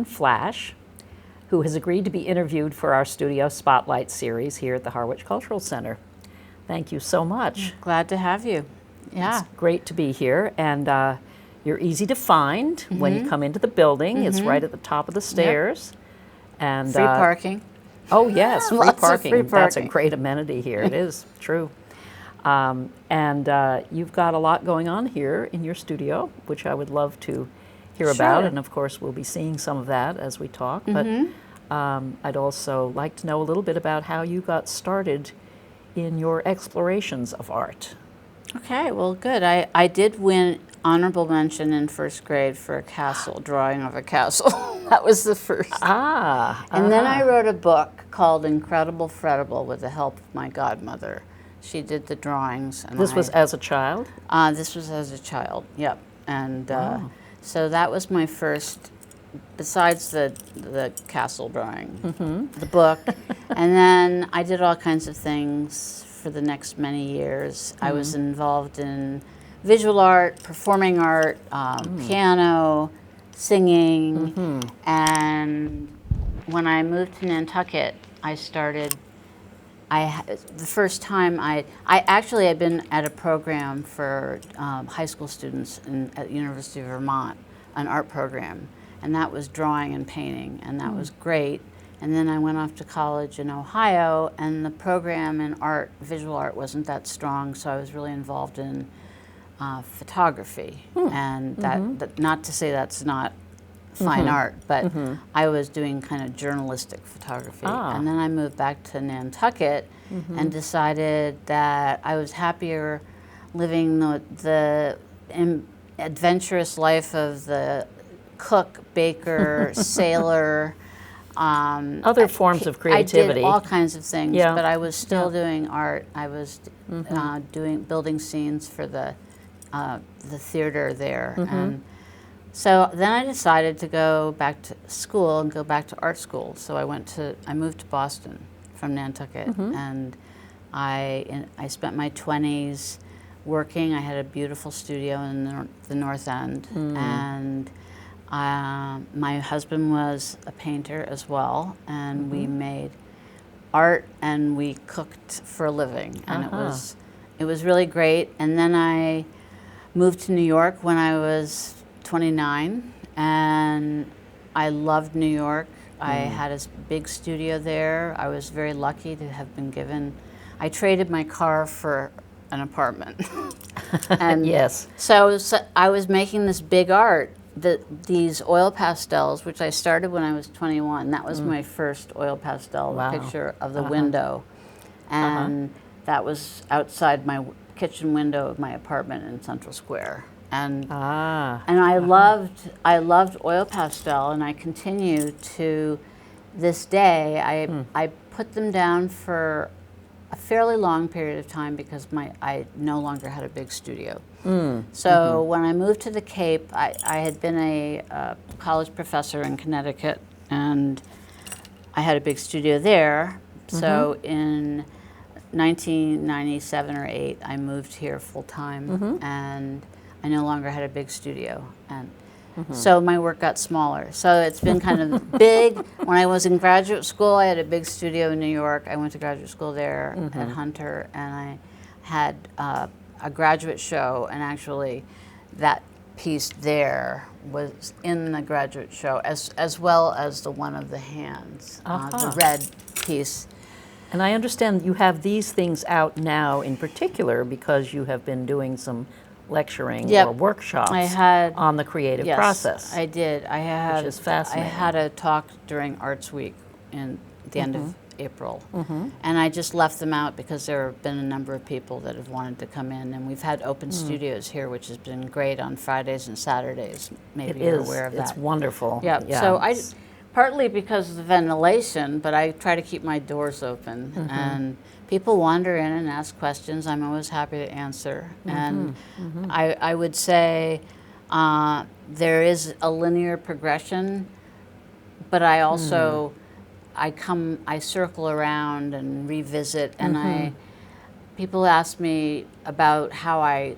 Flash, who has agreed to be interviewed for our Studio Spotlight series here at the Harwich Cultural Center. Thank you so much. Glad to have you. Yeah. It's great to be here, and you're easy to find when you come into the building. It's right at the top of the stairs. Yep. And free parking. Oh yes, free Lots parking. Of free parking. That's a great amenity here. It is true. And you've got a lot going on here in your studio, which I would love to hear about. And of course, we'll be seeing some of that as we talk. But I'd also like to know a little bit about how you got started in your explorations of art. Okay, well, good. I did win honorable mention in first grade for a castle, drawing of a castle. That was the first. And then I wrote a book called Incredible Fretable with the help of my godmother. She did the drawings. And this was as a child? This was as a child, yep. And so that was my first, besides the castle drawing, the book. And then I did all kinds of things for the next many years. I was involved in visual art, performing art, piano, singing, and when I moved to Nantucket, I started, the first time I actually had been at a program for high school students at the University of Vermont, an art program, and that was drawing and painting, and that was great. And then I went off to college in Ohio, and the program in art, visual art, wasn't that strong, so I was really involved in photography. And that, not to say that's not fine art, but I was doing kind of journalistic photography. And then I moved back to Nantucket and decided that I was happier living the adventurous life of the cook, baker, sailor, other forms of creativity. I did all kinds of things, but I was still doing art. I was building scenes for the theater there. And so then I decided to go back to school and go back to art school. So I moved to Boston from Nantucket, and I spent my 20s working. I had a beautiful studio in the North End, and my husband was a painter as well, and we made art and we cooked for a living, and it was really great. And then I moved to New York when I was 29, and I loved New York. I had a big studio there. I was very lucky to have been given, I traded my car for an apartment. And so I was making this big art, these oil pastels, which I started when I was 21. That was my first oil pastel, the picture of the window. And that was outside my kitchen window of my apartment in Central Square. And I loved oil pastel, and I continue to this day. I put them down for a fairly long period of time because I no longer had a big studio. So when I moved to the Cape, I had been a college professor in Connecticut, and I had a big studio there. So in 1997 or 8, I moved here full time, and I no longer had a big studio, and so my work got smaller. So it's been kind of big. When I was in graduate school, I had a big studio in New York. I went to graduate school there at Hunter, and I had a graduate show, and actually that piece there was in the graduate show, as well as the one of the hands, the red piece. And I understand you have these things out now in particular because you have been doing some lecturing or workshops on the creative process. I did. Which is fascinating. I had a talk during Arts Week in the end of April, and I just left them out because there have been a number of people that have wanted to come in, and we've had open studios here, which has been great on Fridays and Saturdays. Maybe you're aware of that. It's wonderful. Yeah. So partly because of the ventilation, but I try to keep my doors open, and people wander in and ask questions. I'm always happy to answer. And I would say there is a linear progression, but I also, I circle around and revisit, and people ask me about how I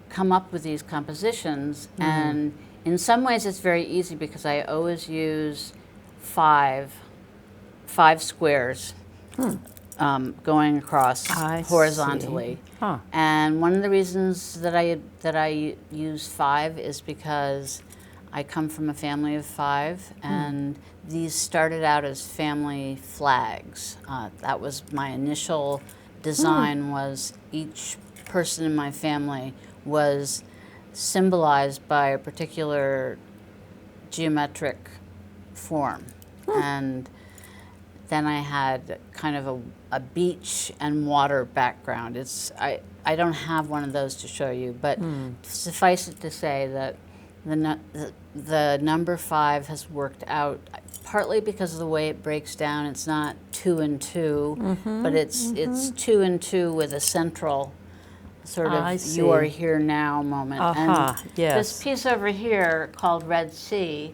come up with these compositions, and in some ways it's very easy because I always use five squares going across horizontally. Huh. And one of the reasons that I use 5 is because I come from a family of 5, and these started out as family flags. That was my initial design. Was each person in my family was symbolized by a particular geometric form. And then I had kind of a beach and water background. I don't have one of those to show you, but suffice it to say that the number 5 has worked out partly because of the way it breaks down. It's not 2 and 2, but it's 2 and 2 with a central sort of you are here now moment. And this piece over here called Red Sea,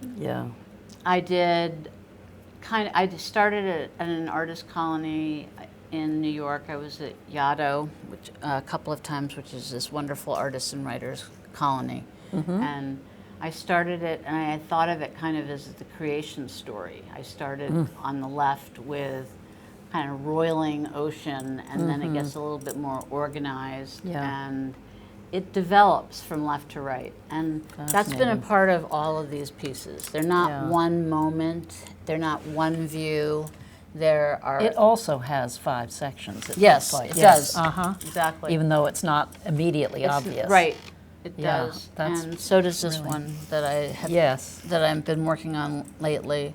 I started at an artist colony in New York. I was at Yaddo a couple of times, which is this wonderful artists and writers colony. And I started it, and I had thought of it kind of as the creation story. I started on the left with kind of roiling ocean, and then it gets a little bit more organized, and it develops from left to right. And that's been a part of all of these pieces. They're not one moment, they're not one view. There are. It also has 5 sections. It Yes, looks like. it does. Exactly. Even though it's not immediately obvious. Right. It does, and so does this one that I have that I've been working on lately.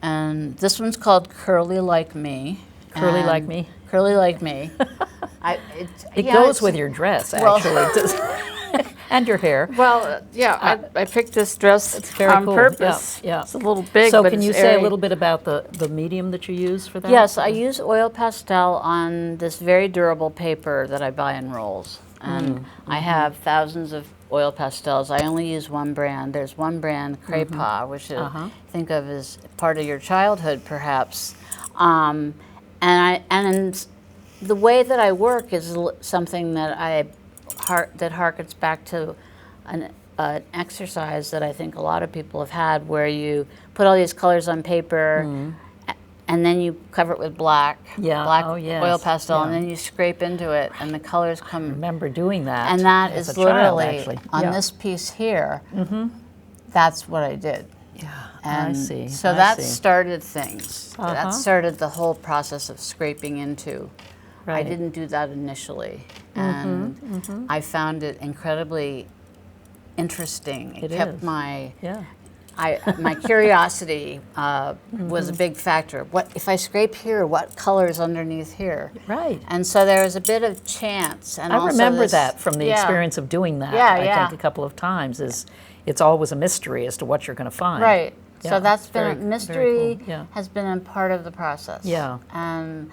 And this one's called Curly Like Me. Curly Like Me. Curly Like Me. It goes with your dress, actually, and your hair. Well, I picked this dress on purpose. It's a little big. So but can you say a little bit about the medium that you use for that? Yes, I use oil pastel on this very durable paper that I buy in rolls. And I have thousands of oil pastels. I only use one brand. There's one brand, Craypa, which I think of as part of your childhood, perhaps. And the way that I work is something that that harkens back to an exercise that I think a lot of people have had, where you put all these colors on paper. And then you cover it with black oil pastel, and then you scrape into it, and the colors come. I remember doing that. And that is literally on this piece here. That's what I did. And I see. So that started things. That started the whole process of scraping into. I didn't do that initially, and I found it incredibly interesting. It kept my my curiosity was a big factor. What if I scrape here? What color is underneath here? Right. And so there was a bit of chance. And I remember that from the experience of doing that. I think a couple of times. It's always a mystery as to what you're going to find. Right. So that's been a mystery. Has been a part of the process. And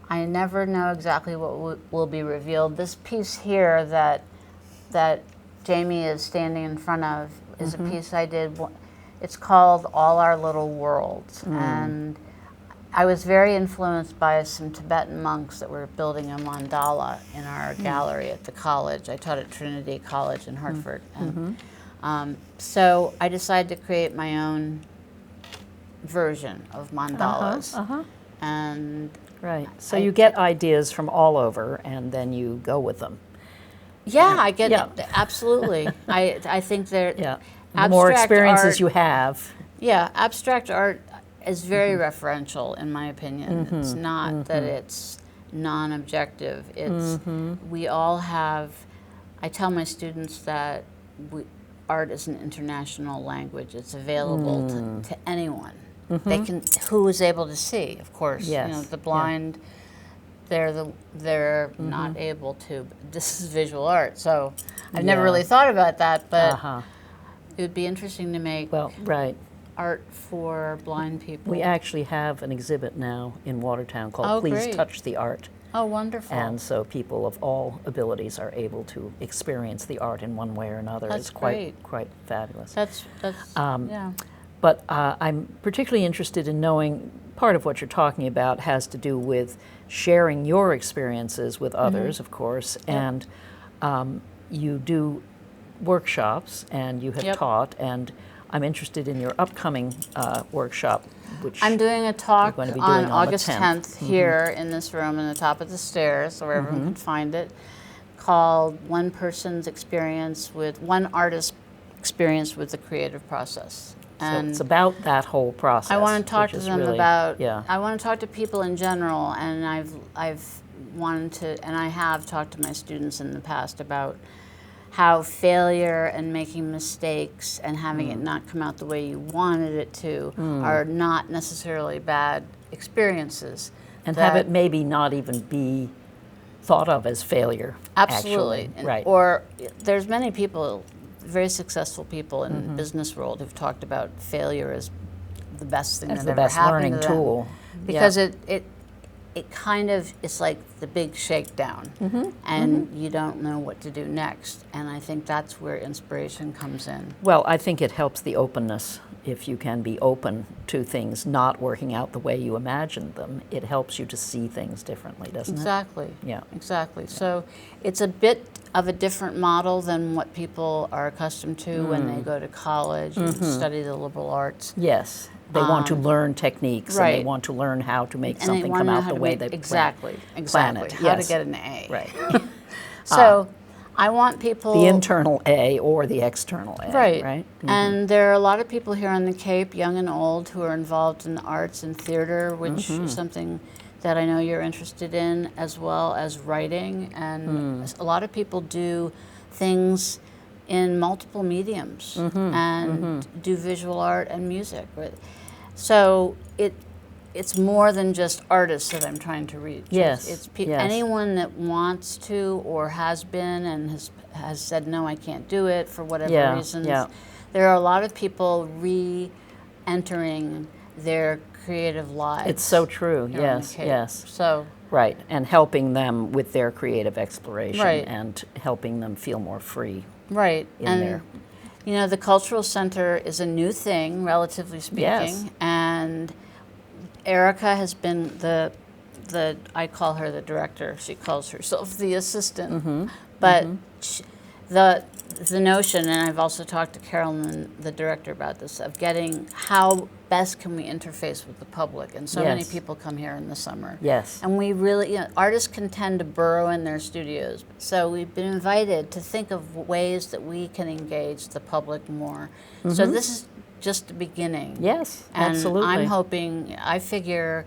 I never know exactly what will be revealed. This piece here that Jamie is standing in front of is a piece I did. It's called All Our Little Worlds, and I was very influenced by some Tibetan monks that were building a mandala in our gallery at the college. I taught at Trinity College in Hartford, and so I decided to create my own version of mandalas. And so you get ideas from all over, and then you go with them. I get absolutely. I think they're. The more experiences you have. Abstract art is very referential, in my opinion. It's not that it's non-objective. It's we all have. I tell my students that art is an international language. It's available to anyone. They can, who is able to see, of course. You know, the blind. They're not able to. But this is visual art, so I've never really thought about that, but. It would be interesting to make art for blind people. We actually have an exhibit now in Watertown called Please Touch the Art. Oh, wonderful. And so people of all abilities are able to experience the art in one way or another. That's it's quite fabulous. That's But I'm particularly interested in knowing, part of what you're talking about has to do with sharing your experiences with others, of course, and you do workshops, and you have Yep. taught, and I'm interested in your upcoming workshop, which I'm doing a talk going to be on doing on the August 10th. 10th here in this room in the top of the stairs, so where everyone can find it, called One Artist's Experience with the Creative Process. So it's about that whole process. I want to talk to which is them really, about. yeah. I want to talk to people in general, and I've wanted to, and I have talked to my students in the past about how failure and making mistakes and having it not come out the way you wanted it to are not necessarily bad experiences. And have it maybe not even be thought of as failure. Absolutely. Actually. Right. Or there's many people, very successful people in the business world who've talked about failure as the best thing As that the ever best happened learning to them. tool. Because it kind of, it's like the big shakedown, and you don't know what to do next. And I think that's where inspiration comes in. Well, I think it helps the openness. If you can be open to things not working out the way you imagined them, it helps you to see things differently, doesn't Exactly. it? Yeah. Exactly. So it's a bit of a different model than what people are accustomed to when they go to college and study the liberal arts. Yes. They want to learn techniques, and they right. want to learn how to make And they something wanna come know out how the to way make- they exactly, plan it. how Yes. to get an A. Right. So I want people The internal A or the external A. right. Right. And there are a lot of people here on the Cape, young and old, who are involved in the arts and theater, which is something that I know you're interested in, as well as writing. And a lot of people do things in multiple mediums and do visual art and music. So it's more than just artists that I'm trying to reach. Yes, It's yes. anyone that wants to or has been and has said, no, I can't do it for whatever Yeah, reasons. yeah. There are a lot of people re-entering their creative lives. It's so true. here on the Yes, Cape. yes. So, Right, and helping them with their creative exploration Right. and helping them feel more free right. in And there. you know, the Cultural Center is a new thing, relatively speaking. Yes. And Erica has been I call her the director. She calls herself the assistant. But the notion, and I've also talked to Carolyn, the director, about this, of getting how best can we interface with the public. And so many Yes. people come here in the summer. Yes. And we really, artists can tend to burrow in their studios. So we've been invited to think of ways that we can engage the public more. So this is just the beginning. Yes, And absolutely. I'm hoping, I figure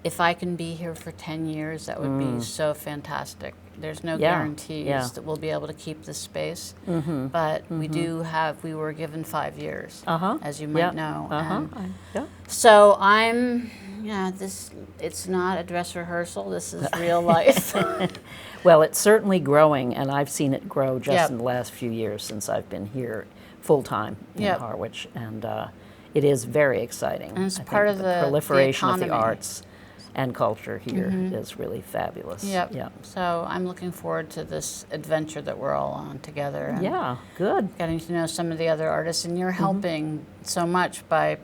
if I can be here for 10 years, that would be so fantastic. There's no Yeah, guarantees yeah. that we'll be able to keep this space, but we were given 5 years, as you might know. And Yeah. so it's not a dress rehearsal, this is real life. Well, it's certainly growing, and I've seen it grow just Yep. in the last few years since I've been here full-time in Yep. Harwich, and it is very exciting. And it's I think part of the proliferation of the economy. arts and culture here is really fabulous. Yep. Yeah. So I'm looking forward to this adventure that we're all on together. And Yeah, good. getting to know some of the other artists, and you're helping so much by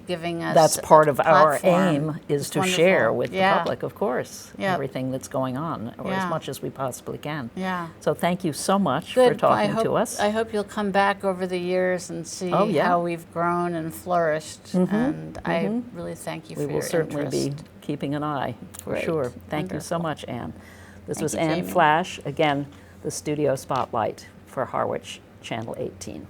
giving us That's part of a our platform. aim, is It's to wonderful. share with Yeah. the public, of course, Yep. everything that's going on, or Yeah. as much as we possibly can. Yeah. So thank you so much Good. for talking I hope, to us. I hope you'll come back over the years and see Oh, yeah. how we've grown and flourished. And I really thank you for We your will certainly be interest. keeping an eye, for Great. sure. Thank you so Wonderful. much, Anne. This Thank was you, Anne Jamie. Flash, again, the Studio Spotlight for Harwich, Channel 18.